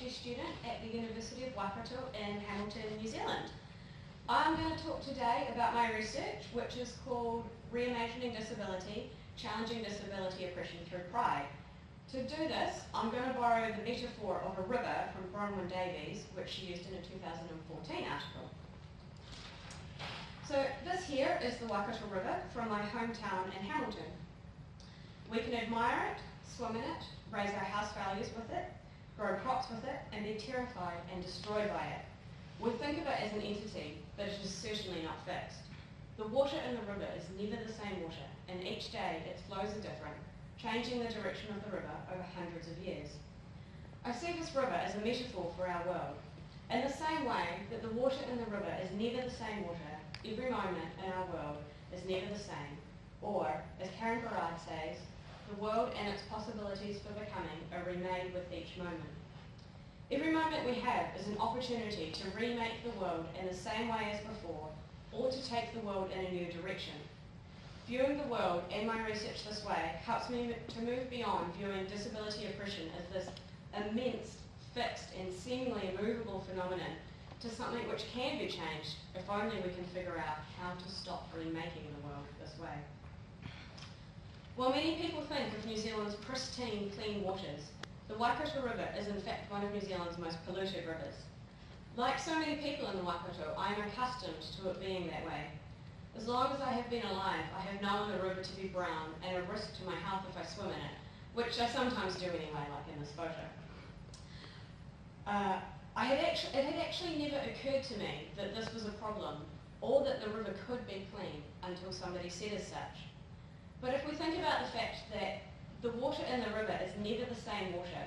PhD student at the University of Waikato in Hamilton, New Zealand. I'm going to talk today about my research, which is called Reimagining Disability, Challenging Disability Oppression Through Pride. To do this, I'm going to borrow the metaphor of a river from Bronwyn Davies, which she used in a 2014 article. So this here is the Waikato River from my hometown in Hamilton. We can admire it, swim in it, raise our house values with it, grow crops with it, and be terrified and destroyed by it. We think of it as an entity, but it is certainly not fixed. The water in the river is never the same water, and each day its flows are different, changing the direction of the river over hundreds of years. I see this river as a metaphor for our world, in the same way that the water in the river is never the same water, every moment in our world is never the same, or, as Karen Barad says, the world and its possibilities for becoming are remade with each moment. Every moment we have is an opportunity to remake the world in the same way as before, or to take the world in a new direction. Viewing the world and my research this way helps me to move beyond viewing disability oppression as this immense, fixed and seemingly immovable phenomenon to something which can be changed if only we can figure out how to stop remaking the world this way. While many people think of New Zealand's pristine, clean waters, the Waikato River is in fact one of New Zealand's most polluted rivers. Like so many people in the Waikato, I am accustomed to it being that way. As long as I have been alive, I have known the river to be brown and a risk to my health if I swim in it, which I sometimes do anyway, like in this photo. It had actually never occurred to me that this was a problem, or that the river could be clean, until somebody said as such. But if we think about the fact that the water in the river is never the same water,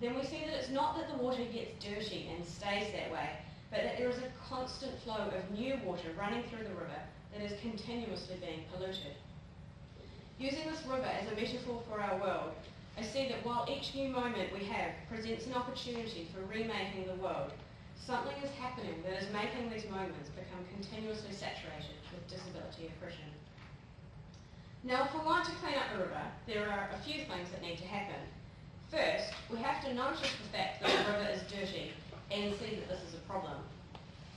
then we see that it's not that the water gets dirty and stays that way, but that there is a constant flow of new water running through the river that is continuously being polluted. Using this river as a metaphor for our world, I see that while each new moment we have presents an opportunity for remaking the world, something is happening that is making these moments become continuously saturated with disability oppression. Now, if we want to clean up the river, there are a few things that need to happen. First, we have to notice the fact that the river is dirty and see that this is a problem.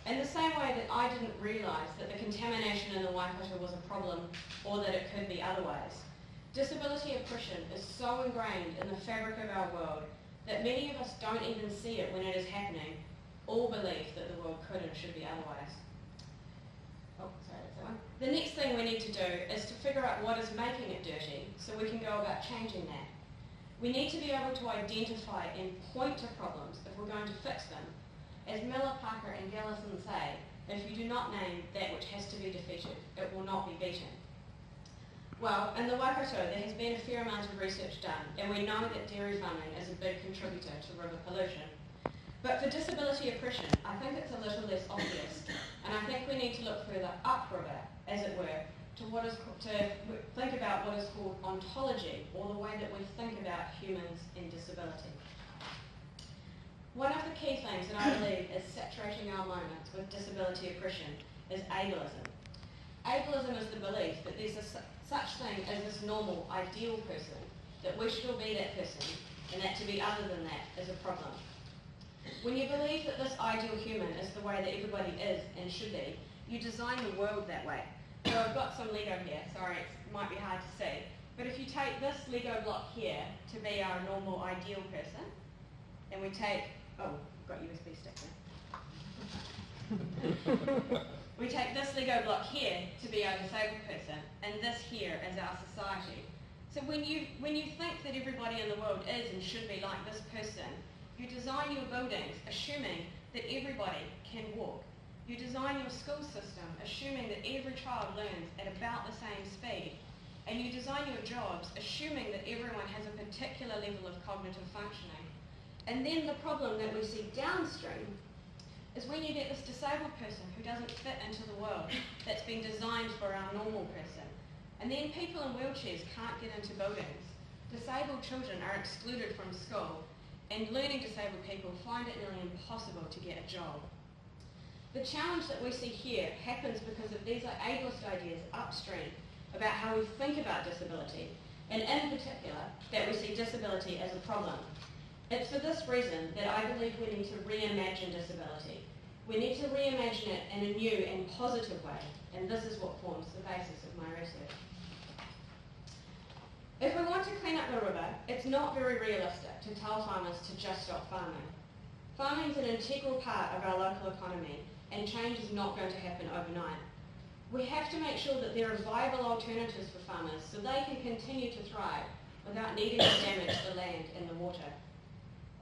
In the same way that I didn't realise that the contamination in the Waikato was a problem or that it could be otherwise, disability oppression is so ingrained in the fabric of our world that many of us don't even see it when it is happening, or believe that the world could and should be otherwise. The next thing we need to do is to figure out what is making it dirty so we can go about changing that. We need to be able to identify and point to problems if we're going to fix them. As Miller, Parker and Gallison say, if you do not name that which has to be defeated, it will not be beaten. Well, in the Waikato there has been a fair amount of research done, and we know that dairy farming is a big contributor to river pollution. But for disability oppression, I think it's a little less obvious, and I think we need to look further upriver, as it were, to think about what is called ontology, or the way that we think about humans and disability. One of the key things that I believe is saturating our moments with disability oppression is ableism. Ableism is the belief that there's such thing as this normal, ideal person, that we should all be that person, and that to be other than that is a problem. When you believe that this ideal human is the way that everybody is and should be, you design the world that way. So I've got some Lego here, sorry, it might be hard to see, but if you take this Lego block here to be our normal ideal person, and we take, oh, I've got USB stick there. We take this Lego block here to be our disabled person, and this here is our society. So when you think that everybody in the world is and should be like this person, you design your buildings assuming that everybody can walk. You design your school system assuming that every child learns at about the same speed. And you design your jobs assuming that everyone has a particular level of cognitive functioning. And then the problem that we see downstream is when you get this disabled person who doesn't fit into the world that's been designed for our normal person. And then people in wheelchairs can't get into buildings. Disabled children are excluded from school, and learning disabled people find it nearly impossible to get a job. The challenge that we see here happens because of these ableist ideas upstream about how we think about disability, and in particular, that we see disability as a problem. It's for this reason that I believe we need to reimagine disability. We need to reimagine it in a new and positive way, and this is what forms the basis of my research. If we want to clean up the river, it's not very realistic to tell farmers to just stop farming. Farming is an integral part of our local economy, and change is not going to happen overnight. We have to make sure that there are viable alternatives for farmers so they can continue to thrive without needing to damage the land and the water.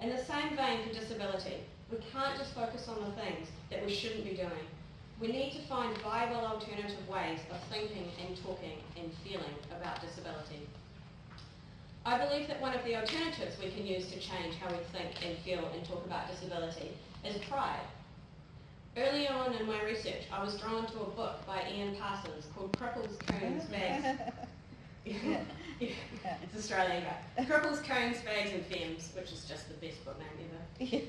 In the same vein for disability, we can't just focus on the things that we shouldn't be doing. We need to find viable alternative ways of thinking and talking and feeling about disability. I believe that one of the alternatives we can use to change how we think and feel and talk about disability is pride. Earlier on in my research, I was drawn to a book by Ian Parsons called Cripples, Cones, Bags. It's Australian guy. Cripples, Cones, Bags and Femmes, which is just the best book name ever.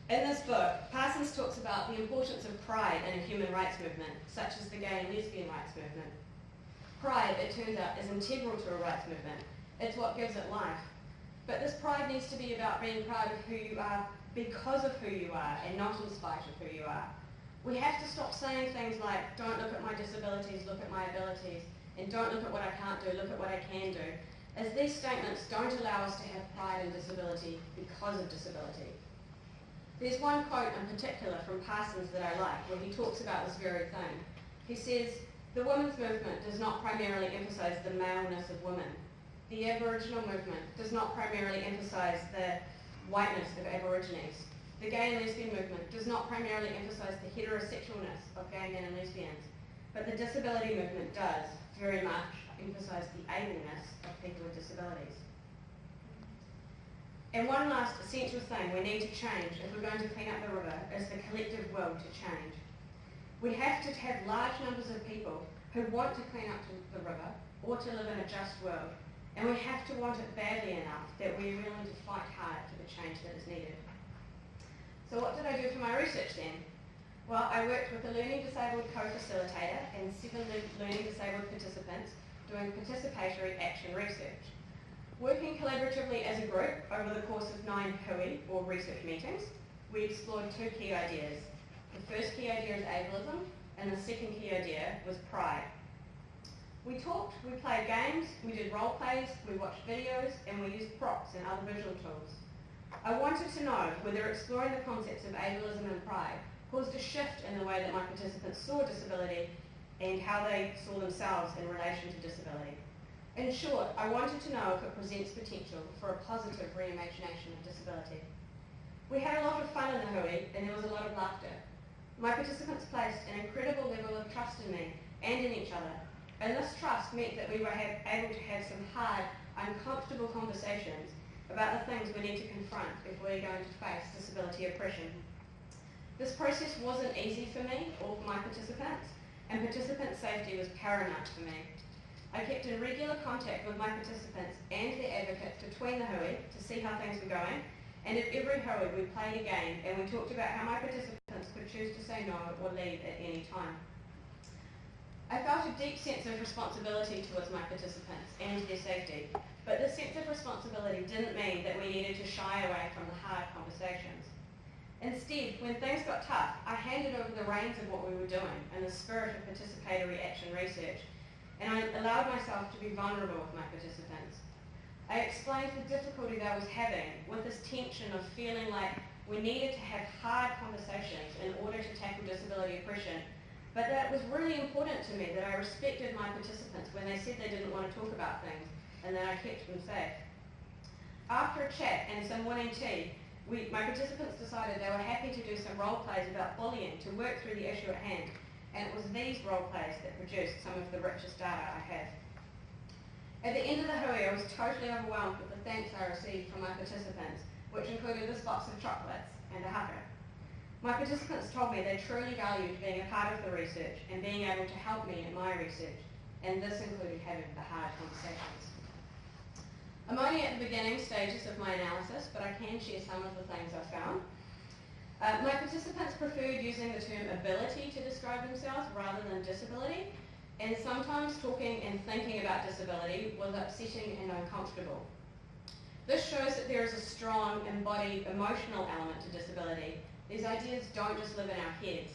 In this book, Parsons talks about the importance of pride in a human rights movement, such as the gay and lesbian rights movement. Pride, it turns out, is integral to a rights movement. It's what gives it life. But this pride needs to be about being proud of who you are because of who you are and not in spite of who you are. We have to stop saying things like, don't look at my disabilities, look at my abilities, and don't look at what I can't do, look at what I can do, as these statements don't allow us to have pride in disability because of disability. There's one quote in particular from Parsons that I like, where he talks about this very thing. He says, the women's movement does not primarily emphasise the maleness of women. The Aboriginal movement does not primarily emphasise the whiteness of Aborigines. The gay and lesbian movement does not primarily emphasise the heterosexualness of gay men and lesbians, but the disability movement does very much emphasise the ableness of people with disabilities. And one last essential thing we need to change if we're going to clean up the river is the collective will to change. We have to have large numbers of people who want to clean up the river or to live in a just world, and we have to want it badly enough that we're willing to fight hard for the change that is needed. So what did I do for my research then? Well, I worked with a learning disabled co-facilitator and 7 learning disabled participants doing participatory action research. Working collaboratively as a group over the course of 9 hui, or research meetings, we explored 2 key ideas. The first key idea is ableism, and the second key idea was pride. We talked, we played games, we did role plays, we watched videos, and we used props and other visual tools. I wanted to know whether exploring the concepts of ableism and pride caused a shift in the way that my participants saw disability and how they saw themselves in relation to disability. In short, I wanted to know if it presents potential for a positive reimagination of disability. We had a lot of fun in the hui, and there was a lot of laughter. My participants placed an incredible level of trust in me and in each other, and this trust meant that we were able to have some hard, uncomfortable conversations about the things we need to confront if we're going to face disability oppression. This process wasn't easy for me or for my participants, and participant safety was paramount for me. I kept in regular contact with my participants and their advocates between the hui to see how things were going, and at every hui we played a game and we talked about how my participants could choose to say no or leave at any time. I felt a deep sense of responsibility towards my participants and their safety, but this sense of responsibility didn't mean that we needed to shy away from the hard conversations. Instead, when things got tough, I handed over the reins of what we were doing in the spirit of participatory action research, and I allowed myself to be vulnerable with my participants. I explained the difficulty that I was having with this tension of feeling like we needed to have hard conversations in order to tackle disability oppression, but that it was really important to me that I respected my participants when they said they didn't want to talk about things, and that I kept them safe. After a chat and some morning tea, my participants decided they were happy to do some role plays about bullying to work through the issue at hand, and it was these role plays that produced some of the richest data I have. At the end of the hui, I was totally overwhelmed with the thanks I received from my participants, which included this box of chocolates and a haka. My participants told me they truly valued being a part of the research and being able to help me in my research, and this included having the hard conversations. I'm only at the beginning stages of my analysis, but I can share some of the things I found. My participants preferred using the term ability to describe themselves rather than disability, and sometimes talking and thinking about disability was upsetting and uncomfortable. This shows that there is a strong embodied emotional element to disability. These ideas don't just live in our heads.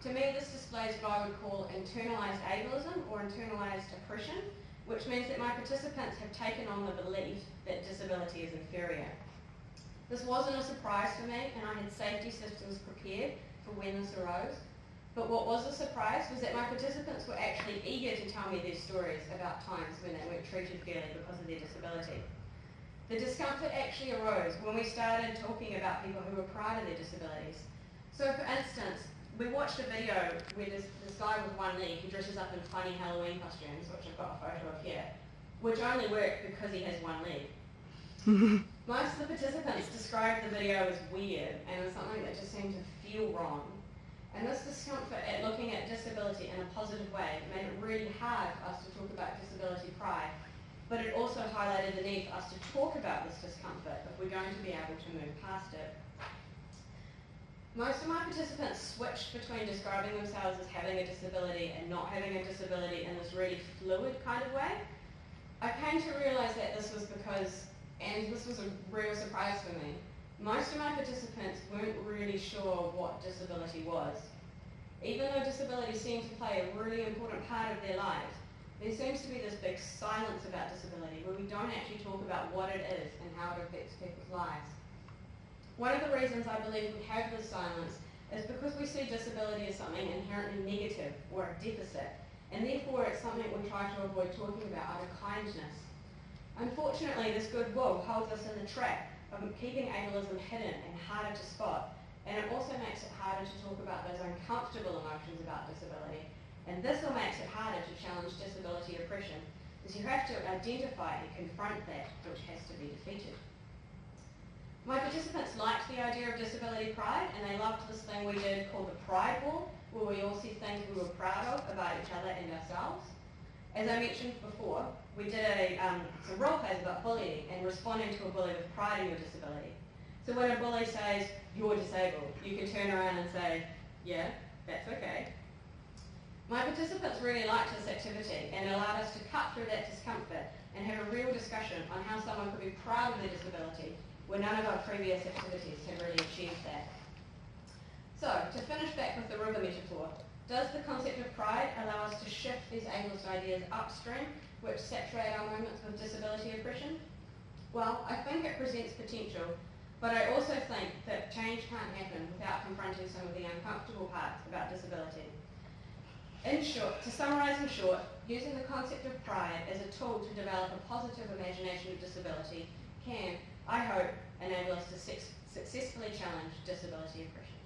To me, this displays what I would call internalised ableism or internalised oppression, which means that my participants have taken on the belief that disability is inferior. This wasn't a surprise for me, and I had safety systems prepared for when this arose. But what was a surprise was that my participants were actually eager to tell me their stories about times when they weren't treated fairly because of their disability. The discomfort actually arose when we started talking about people who were proud of their disabilities. So for instance, we watched a video where this guy with one leg who dresses up in funny Halloween costumes, which I've got a photo of here, which only work because he has one leg. Most of the participants described the video as weird and as something that just seemed to feel wrong. And this discomfort at looking at disability in a positive way made it really hard for us to talk about disability pride, but it also highlighted the need for us to talk about this discomfort if we're going to be able to move past it. Most of my participants switched between describing themselves as having a disability and not having a disability in this really fluid kind of way. I came to realise that this was because, and this was a real surprise for me, most of my participants weren't really sure what disability was. Even though disability seemed to play a really important part of their lives, there seems to be this big silence about disability where we don't actually talk about what it is and how it affects people's lives. One of the reasons I believe we have this silence is because we see disability as something inherently negative or a deficit, and therefore it's something we try to avoid talking about out of kindness. Unfortunately, this goodwill holds us in the trap of keeping ableism hidden and harder to spot, and it also makes it harder to talk about those uncomfortable emotions about disability. And this all makes it harder to challenge disability oppression, as you have to identify and confront that which has to be defeated. My participants liked the idea of disability pride, and they loved this thing we did called the Pride Wall, where we all see things we were proud of about each other and ourselves. As I mentioned before, we did some role plays about bullying and responding to a bully with pride in your disability. So when a bully says, "You're disabled," you can turn around and say, "Yeah, that's okay." My participants really liked this activity and allowed us to cut through that discomfort and have a real discussion on how someone could be proud of their disability when none of our previous activities had really achieved that. So, to finish back with the river metaphor, does the concept of pride allow us to shift these ableist ideas upstream, which saturate our moments with disability oppression? Well, I think it presents potential, but I also think that change can't happen without confronting some of the uncomfortable parts about disability. In short, to summarise in short, using the concept of pride as a tool to develop a positive imagination of disability can, I hope, enable us to successfully challenge disability oppression.